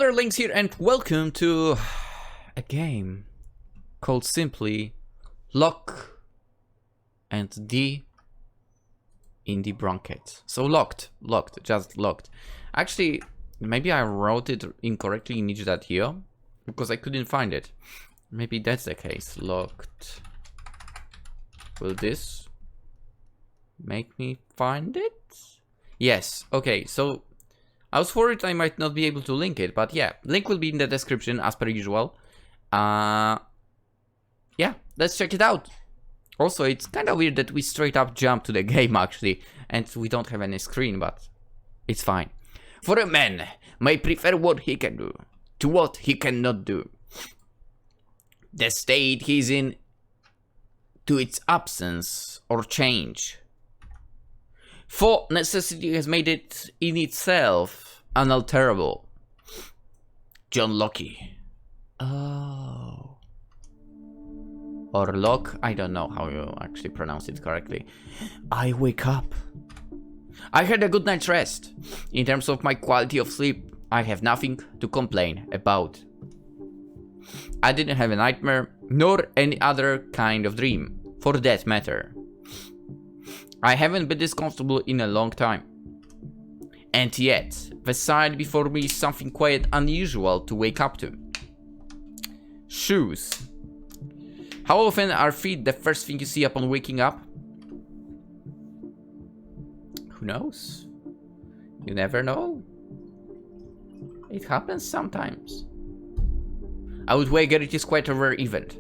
Brother Lynx here, and welcome to a game called simply Locke and D in the Bronchites. So locked, just locked. Actually, maybe I wrote it incorrectly in each.io because I couldn't find it. Maybe that's the case. Locked. Will this make me find it? Yes. Okay, so I was worried I might not be able to link it, but yeah, link will be in the description as per usual. Yeah, let's check it out. Also, it's kind of weird that we straight up jump to the game actually, and we don't have any screen, but it's fine. For a man may prefer what he can do to what he cannot do. The state he's in to its absence or change. For necessity has made it in itself unalterable. John Locke. Oh. Or Locke, I don't know how you actually pronounce it correctly. I wake up. I had a good night's rest. In terms of my quality of sleep, I have nothing to complain about. I didn't have a nightmare, nor any other kind of dream, for that matter. I haven't been this comfortable in a long time. And yet, the sight before me is something quite unusual to wake up to. Shoes. How often are feet the first thing you see upon waking up? Who knows? You never know. It happens sometimes. I would wager it is quite a rare event.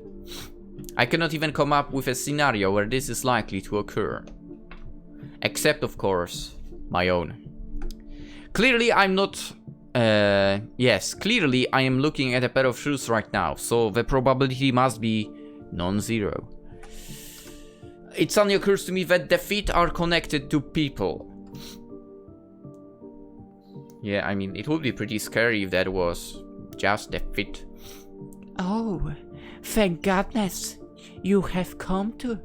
I cannot even come up with a scenario where this is likely to occur. Except, of course, my own. Clearly, I'm not... clearly I am looking at a pair of shoes right now, so the probability must be non-zero. It suddenly occurs to me that the feet are connected to people. Yeah, I mean, it would be pretty scary if that was just the feet. Oh, thank goodness you have come to.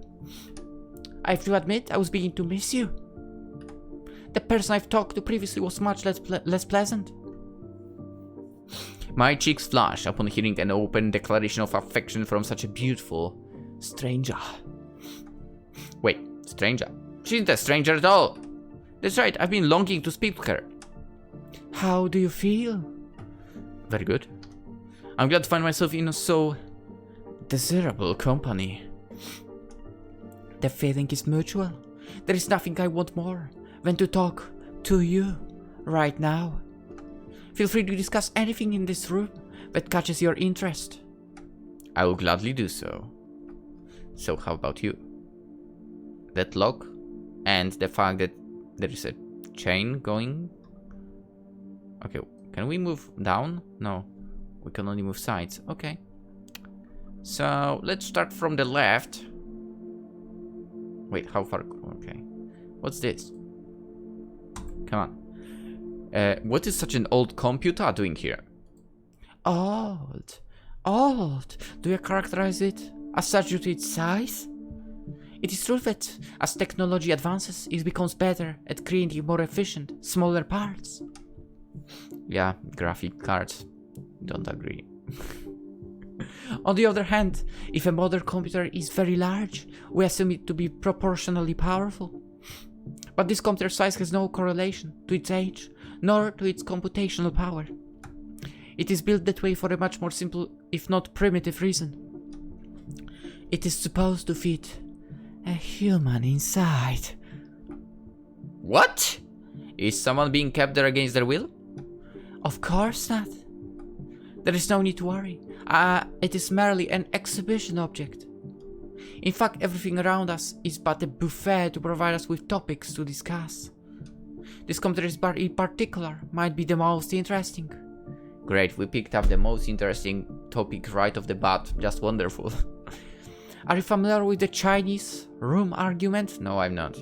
I have to admit, I was beginning to miss you. The person I've talked to previously was much less pleasant. My cheeks flush upon hearing an open declaration of affection from such a beautiful stranger. Wait, stranger? She isn't a stranger at all. That's right, I've been longing to speak to her. How do you feel? Very good. I'm glad to find myself in so desirable company. The feeling is mutual. There is nothing I want more than to talk to you right now. Feel free to discuss anything in this room that catches your interest. I will gladly do so. So how about you? That lock and the fact that there is a chain going? Okay, can we move down? No, we can only move sides. Okay. So let's start from the left. Wait, how far? Okay. What's this? Come on. What is such an old computer doing here? Old. Old. Do you characterize it as such due to its size? It is true that as technology advances, it becomes better at creating more efficient, smaller parts. Yeah, graphic cards. Don't agree. On the other hand, if a modern computer is very large, we assume it to be proportionally powerful. But this computer size has no correlation to its age, nor to its computational power. It is built that way for a much more simple, if not primitive reason. It is supposed to fit a human inside. What? Is someone being kept there against their will? Of course not. There is no need to worry. It is merely an exhibition object. In fact, everything around us is but a buffet to provide us with topics to discuss. This computer in particular might be the most interesting. Great, we picked up the most interesting topic right off the bat. Just wonderful. Are you familiar with the Chinese room argument? No, I'm not.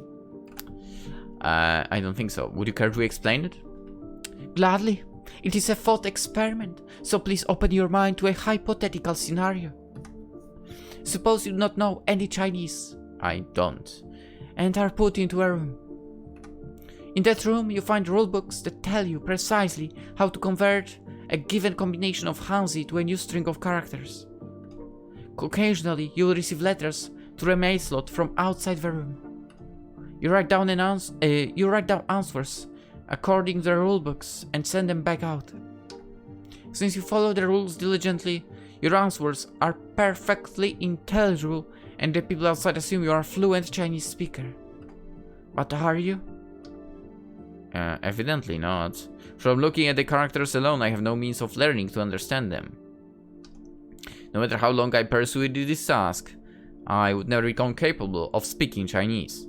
I don't think so. Would you care to explain it? Gladly. It is a thought experiment, so please open your mind to a hypothetical scenario. Suppose you do not know any Chinese. I don't. And are put into a room. In that room, you find rulebooks that tell you precisely how to convert a given combination of Hanzi to a new string of characters. Occasionally, you will receive letters through a mail slot from outside the room. You write down answers according to the rulebooks and send them back out. Since you follow the rules diligently, your answers are perfectly intelligible and the people outside assume you are a fluent Chinese speaker. But are you? Evidently not. From looking at the characters alone, I have no means of learning to understand them. No matter how long I pursued this task, I would never become capable of speaking Chinese.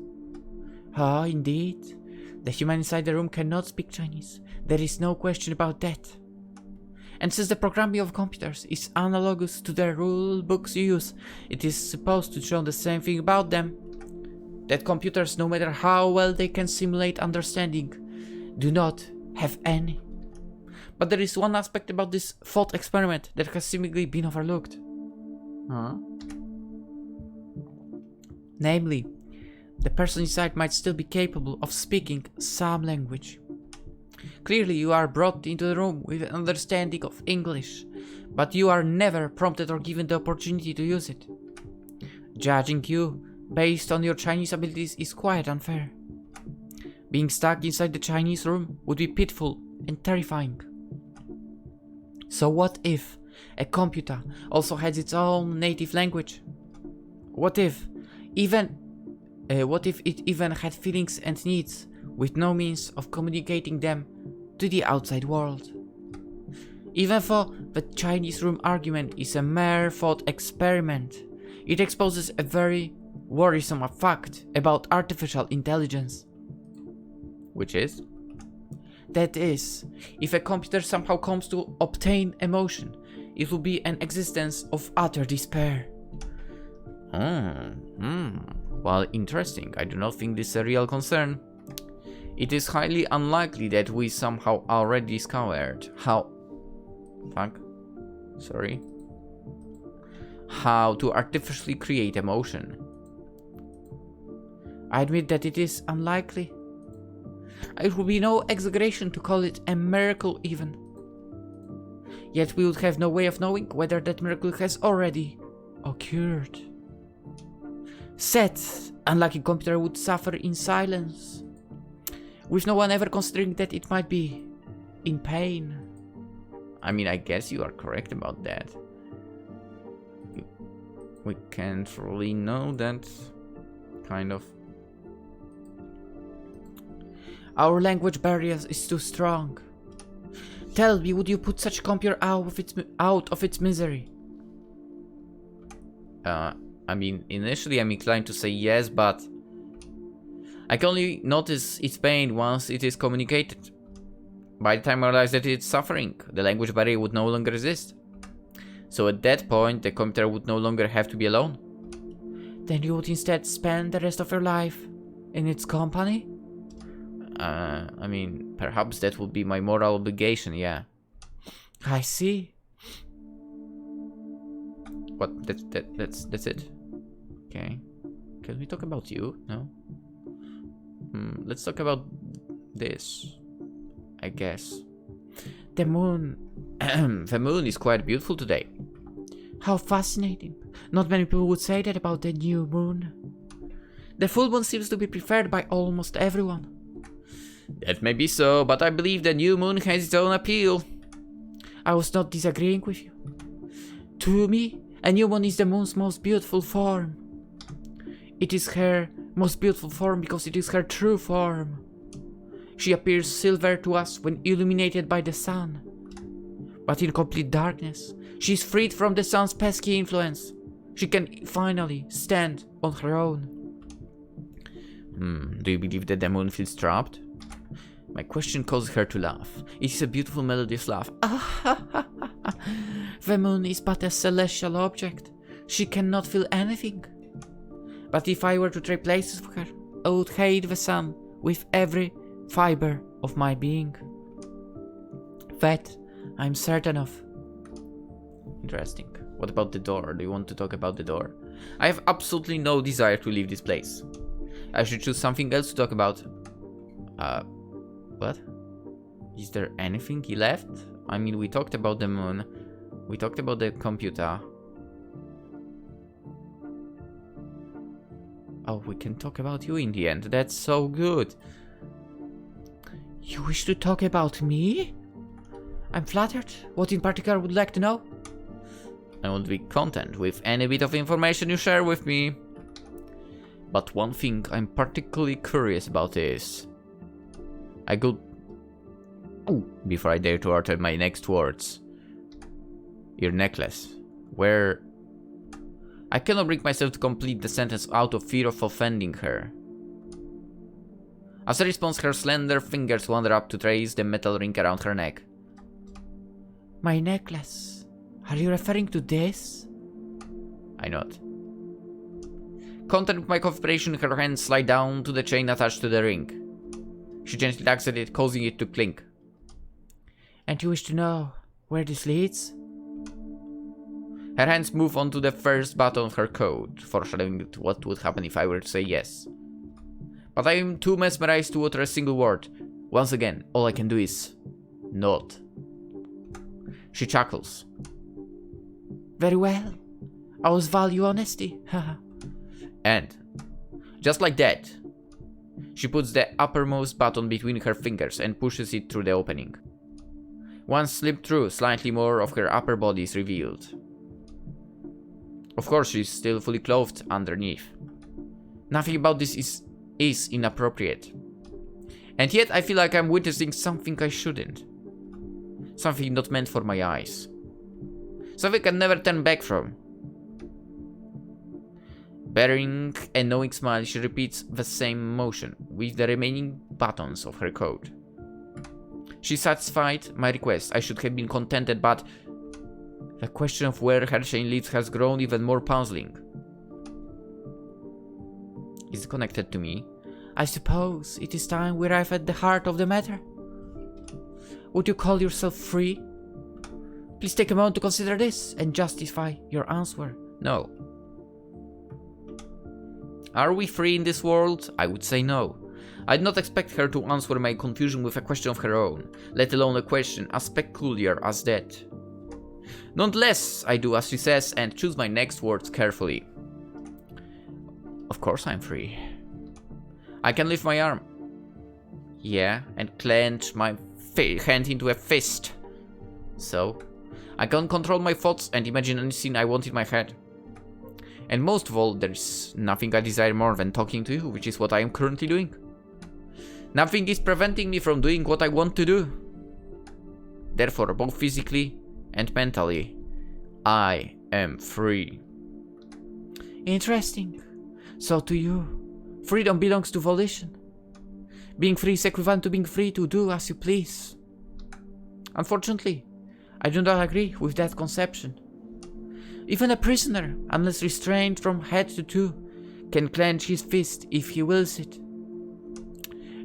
Ah, indeed. The human inside the room cannot speak Chinese. There is no question about that. And since the programming of computers is analogous to the rule books you use, it is supposed to show the same thing about them. That computers, no matter how well they can simulate understanding, do not have any. But there is one aspect about this thought experiment that has seemingly been overlooked. Huh? Namely, the person inside might still be capable of speaking some language. Clearly, you are brought into the room with an understanding of English, but you are never prompted or given the opportunity to use it. Judging you based on your Chinese abilities is quite unfair. Being stuck inside the Chinese room would be pitiful and terrifying. So what if a computer also has its own native language? What if it even had feelings and needs with no means of communicating them to the outside world? Even though the Chinese room argument is a mere thought experiment, it exposes a very worrisome fact about artificial intelligence. Which is? That is, if a computer somehow comes to obtain emotion, it will be an existence of utter despair. Well, interesting. I do not think this is a real concern. It is highly unlikely that we somehow already discovered how to artificially create emotion. I admit that it is unlikely. It would be no exaggeration to call it a miracle even. Yet we would have no way of knowing whether that miracle has already occurred. Said unlucky computer would suffer in silence, with no one ever considering that it might be in pain. I mean, I guess you are correct about that. We can't really know that, kind of. Our language barrier is too strong. Tell me, would you put such a computer out of its misery? I mean, initially I'm inclined to say yes, but I can only notice its pain once it is communicated. By the time I realize that it's suffering, the language barrier would no longer exist. So at that point, the computer would no longer have to be alone. Then you would instead spend the rest of your life in its company? I mean, perhaps that would be my moral obligation, yeah. I see. What? That's it? Okay. Can we talk about you? No? Let's talk about this, I guess. The moon. The moon is quite beautiful today. How fascinating. Not many people would say that about the new moon. The full moon seems to be preferred by almost everyone. That may be so, but I believe the new moon has its own appeal. I was not disagreeing with you. To me, a new moon is the moon's most beautiful form. It is her most beautiful form because it is her true form. She appears silver to us when illuminated by the sun. But in complete darkness, she is freed from the sun's pesky influence. She can finally stand on her own. Do you believe that the moon feels trapped? My question causes her to laugh. It is a beautiful melodious laugh. The moon is but a celestial object. She cannot feel anything. But if I were to trade places with her, I would hate the sun with every fiber of my being. That I'm certain of. Interesting. What about the door? Do you want to talk about the door? I have absolutely no desire to leave this place. I should choose something else to talk about. What? Is there anything left I mean, we talked about the moon. We talked about the computer. Oh, we can talk about you in the end. That's so good. You wish to talk about me? I'm flattered. What in particular would you like to know? I would be content with any bit of information you share with me. But one thing I'm particularly curious about is... I could... Before I dare to utter my next words. Your necklace. Where... I cannot bring myself to complete the sentence out of fear of offending her. As a response, her slender fingers wander up to trace the metal ring around her neck. My necklace. Are you referring to this? I nod. Content with my cooperation, her hands slide down to the chain attached to the ring. She gently tugs at it, causing it to clink. And you wish to know where this leads? Her hands move on to the first button of her coat, foreshadowing what would happen if I were to say yes. But I am too mesmerized to utter a single word. Once again, all I can do is... nod. She chuckles. Very well. I always value honesty. And, just like that, she puts the uppermost button between her fingers and pushes it through the opening. Once slipped through, slightly more of her upper body is revealed. Of course, she's still fully clothed underneath. Nothing about this is inappropriate. And yet I feel like I'm witnessing something I shouldn't. Something not meant for my eyes. Something I can never turn back from. Bearing a knowing smile, she repeats the same motion with the remaining buttons of her coat. She satisfied my request. I should have been contented, but the question of where her chain leads has grown even more puzzling. Is it connected to me? I suppose it is time we arrive at the heart of the matter. Would you call yourself free? Please take a moment to consider this and justify your answer. No. Are we free in this world? I would say no. I did not expect her to answer my confusion with a question of her own, let alone a question as peculiar as that. Nonetheless, I do as she says and choose my next words carefully. Of course I'm free. I can lift my arm. Yeah, and clench my hand into a fist. So, I can control my thoughts and imagine any scene I want in my head. And most of all, there's nothing I desire more than talking to you, which is what I am currently doing. Nothing is preventing me from doing what I want to do. Therefore, both physically and mentally, I am free. Interesting. So to you, freedom belongs to volition. Being free is equivalent to being free to do as you please. Unfortunately, I do not agree with that conception. Even a prisoner, unless restrained from head to toe, can clench his fist if he wills it.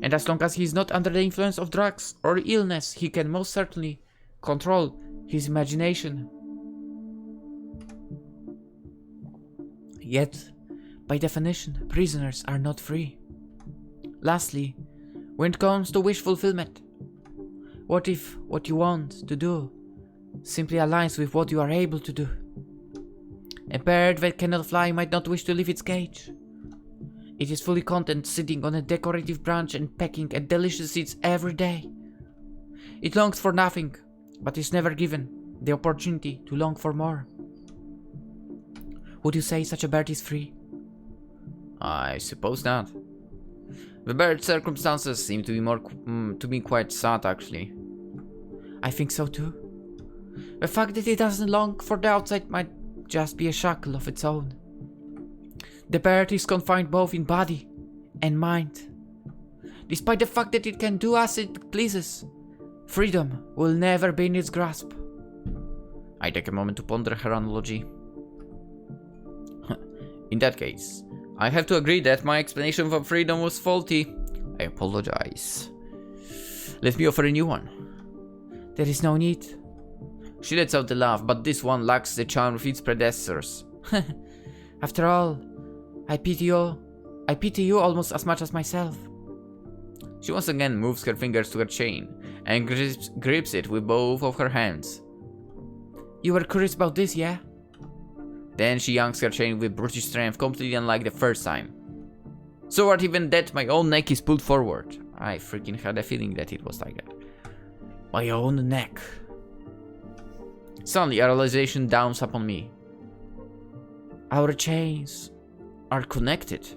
And as long as he is not under the influence of drugs or illness, he can most certainly control his imagination. Yet, by definition, prisoners are not free. Lastly, when it comes to wish fulfillment, what if what you want to do simply aligns with what you are able to do? A bird that cannot fly might not wish to leave its cage. It is fully content sitting on a decorative branch and pecking at delicious seeds every day. It longs for nothing, but is never given the opportunity to long for more. Would you say such a bird is free? I suppose not. The bird's circumstances seem to be quite sad, actually. I think so too. The fact that it doesn't long for the outside might just be a shackle of its own. The bird is confined both in body and mind. Despite the fact that it can do as it pleases, freedom will never be in its grasp. I take a moment to ponder her analogy. In that case, I have to agree that my explanation for freedom was faulty. I apologize. Let me offer a new one. There is no need. She lets out a laugh, but this one lacks the charm of its predecessors. After all, I pity you almost as much as myself. She once again moves her fingers to her chain, and grips it with both of her hands. You were curious about this, yeah? Then she yanks her chain with brutish strength, completely unlike the first time. So hard even that my own neck is pulled forward. I freaking had a feeling that it was like that. My own neck. Suddenly a realization dawns upon me. Our chains are connected.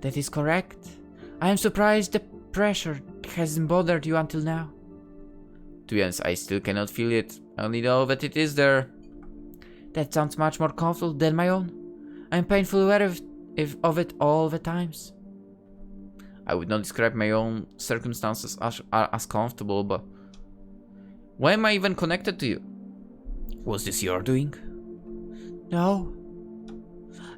That is correct. I am surprised the pressure hasn't bothered you until now. To be honest, I still cannot feel it. I only know that it is there. That sounds much more comfortable than my own. I am painfully aware of it all the times. I would not describe my own circumstances as comfortable, but why am I even connected to you? Was this your doing? No.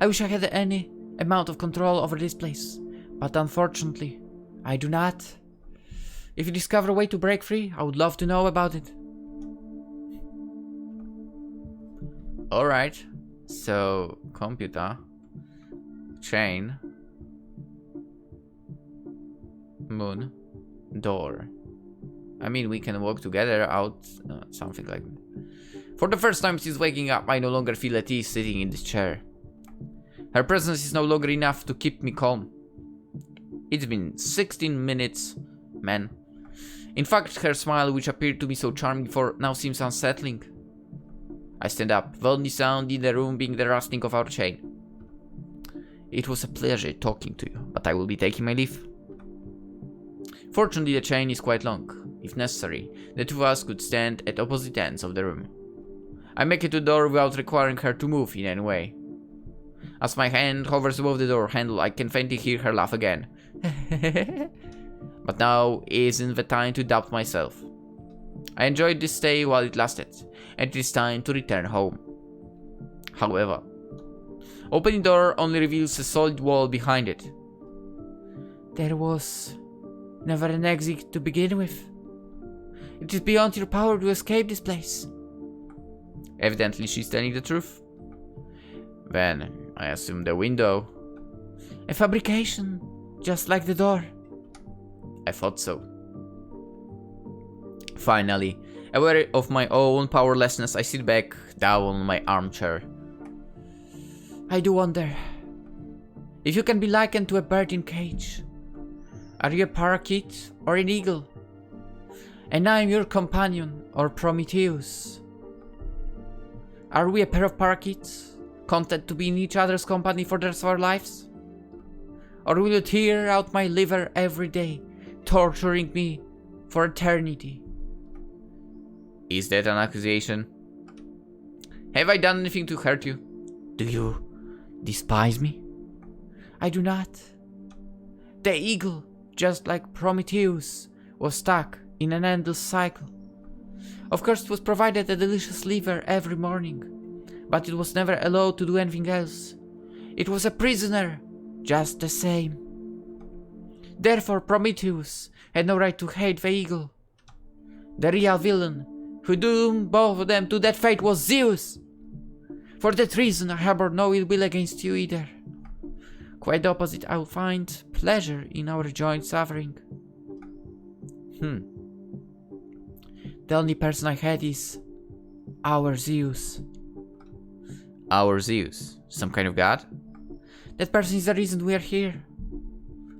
I wish I had any amount of control over this place, but unfortunately, I do not. If you discover a way to break free, I would love to know about it. Alright, so computer, chain, moon, door. I mean, we can walk together out, something like that. For the first time since waking up, I no longer feel at ease sitting in this chair. Her presence is no longer enough to keep me calm. It's been 16 minutes, man. In fact, her smile, which appeared to be so charming before, now seems unsettling. I stand up, the only sound in the room being the rustling of our chain. It was a pleasure talking to you, but I will be taking my leave. Fortunately, the chain is quite long. If necessary, the two of us could stand at opposite ends of the room. I make it to the door without requiring her to move in any way. As my hand hovers above the door handle, I can faintly hear her laugh again. But now isn't the time to doubt myself. I enjoyed this stay while it lasted, and it is time to return home. However, opening the door only reveals a solid wall behind it. There was never an exit to begin with. It is beyond your power to escape this place. Evidently she's telling the truth. Then, I assume the window. A fabrication, just like the door. I thought so. Finally, aware of my own powerlessness, I sit back down on my armchair. I do wonder if you can be likened to a bird in cage. Are you a parakeet or an eagle? And I am your companion, or Prometheus. Are we a pair of parakeets, content to be in each other's company for the rest of our lives? Or will you tear out my liver every day, torturing me for eternity? Is that an accusation? Have I done anything to hurt you? Do you despise me? I do not. The eagle, just like Prometheus, was stuck in an endless cycle. Of course, it was provided a delicious liver every morning, but it was never allowed to do anything else. It was a prisoner, just the same. Therefore, Prometheus had no right to hate the eagle. The real villain, who doomed both of them to that fate, was Zeus. For that reason, I harbor no ill will against you either. Quite the opposite, I will find pleasure in our joint suffering. The only person I had is our Zeus. Our Zeus? Some kind of god? That person is the reason we are here.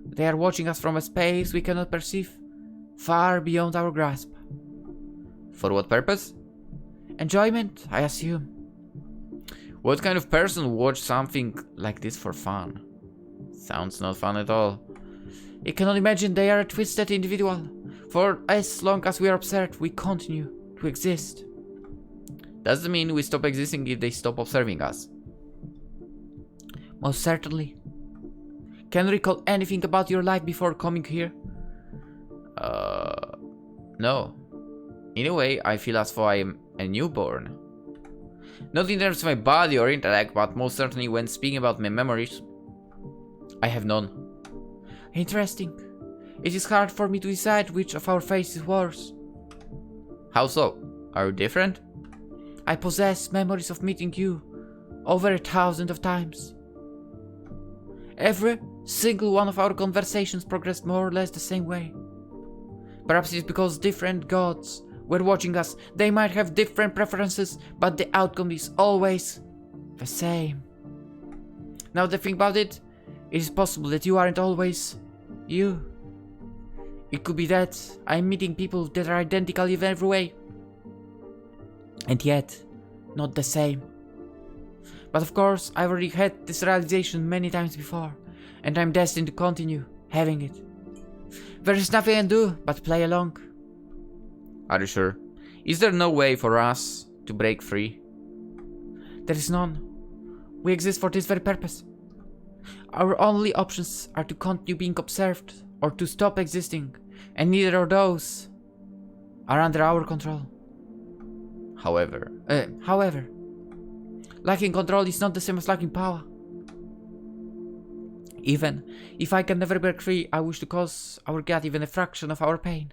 They are watching us from a space we cannot perceive, far beyond our grasp. For what purpose? Enjoyment, I assume. What kind of person would watch something like this for fun? Sounds not fun at all. You cannot imagine they are a twisted individual. For as long as we are observed, we continue to exist. Does that mean we stop existing if they stop observing us? Most certainly. Can you recall anything about your life before coming here? No. In a way, I feel as though I am a newborn. Not in terms of my body or intellect, but most certainly when speaking about my memories, I have none. Interesting. It is hard for me to decide which of our faces is worse. How so? Are you different? I possess memories of meeting you over 1,000 of times. Every single one of our conversations progressed more or less the same way. Perhaps it's because different gods were watching us. They might have different preferences, but the outcome is always the same. Now that I think about it, it is possible that you aren't always you. It could be that I'm meeting people that are identical in every way, and yet not the same. But of course, I've already had this realization many times before, and I'm destined to continue having it. There is nothing I can do but play along. Are you sure? Is there no way for us to break free? There is none. We exist for this very purpose. Our only options are to continue being observed or to stop existing, and neither of those are under our control. However, lacking control is not the same as lacking power. Even if I can never break free, I wish to cause our god even a fraction of our pain.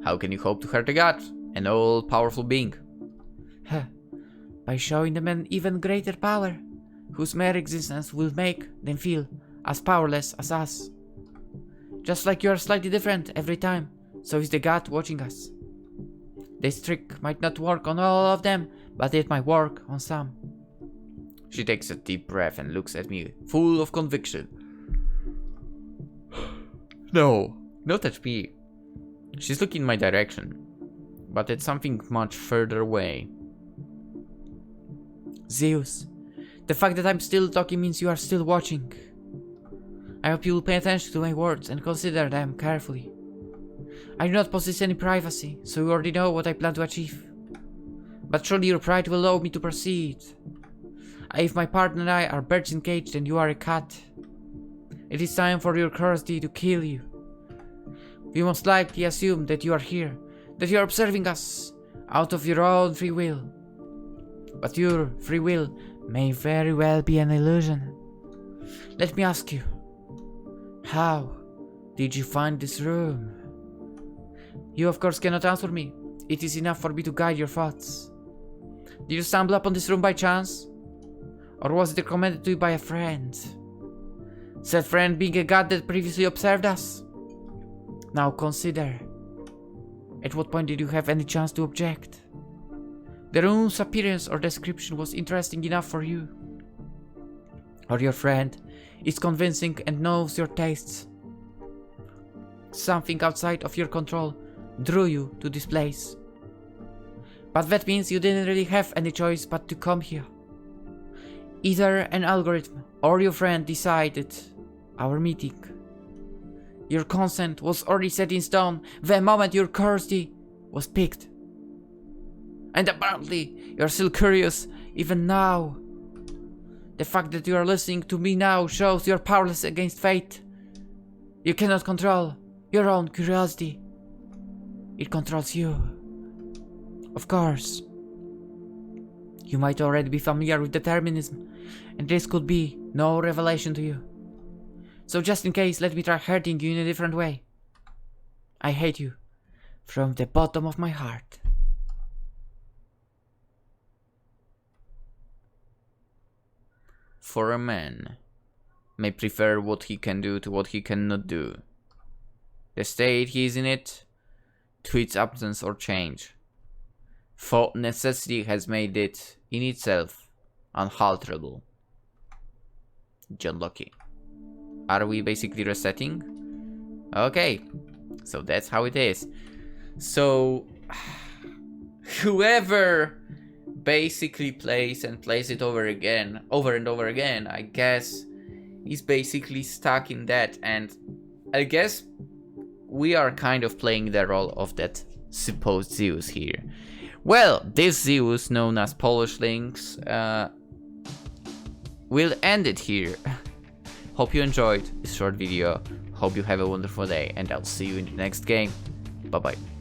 how can you hope to hurt the god, an all-powerful being? By showing them an even greater power, whose mere existence will make them feel as powerless as us. Just like you are slightly different every time, so is the god watching us. This trick might not work on all of them, but it might work on some. She takes a deep breath and looks at me, full of conviction. No, not at me. She's looking in my direction, but at something much further away. Zeus, the fact that I'm still talking means you are still watching. I hope you will pay attention to my words and consider them carefully. I do not possess any privacy, so you already know what I plan to achieve. But surely your pride will allow me to proceed. If my partner and I are birds in cage, then you are a cat. It is time for your curiosity to kill you. We most likely assume that you are here, that you are observing us, out of your own free will. But your free will may very well be an illusion. Let me ask you, how did you find this room? You of course cannot answer me. It is enough for me to guide your thoughts. Did you stumble upon this room by chance? Or was it recommended to you by a friend? Said friend being a god that previously observed us? Now consider, at what point did you have any chance to object? The room's appearance or description was interesting enough for you. Or your friend is convincing and knows your tastes. Something outside of your control drew you to this place. But that means you didn't really have any choice but to come here. Either an algorithm or your friend decided our meeting. Your consent was already set in stone the moment your curiosity was piqued. And apparently you're still curious even now. The fact that you are listening to me now shows you're powerless against fate. You cannot control your own curiosity. It controls you. Of course, you might already be familiar with determinism, and this could be no revelation to you. So just in case, let me try hurting you in a different way. I hate you from the bottom of my heart. For a man may prefer what he can do to what he cannot do. The state he is in it, to its absence or change. For necessity has made it, in itself, unalterable. John Locke. Are we basically resetting? Okay, so that's how it is. So, whoever basically plays it over and over again, I guess, is basically stuck in that, and I guess we are kind of playing the role of that supposed Zeus here. Well, this Zeus, known as PolishLynx, will end it here. Hope you enjoyed this short video, hope you have a wonderful day, and I'll see you in the next game. Bye bye.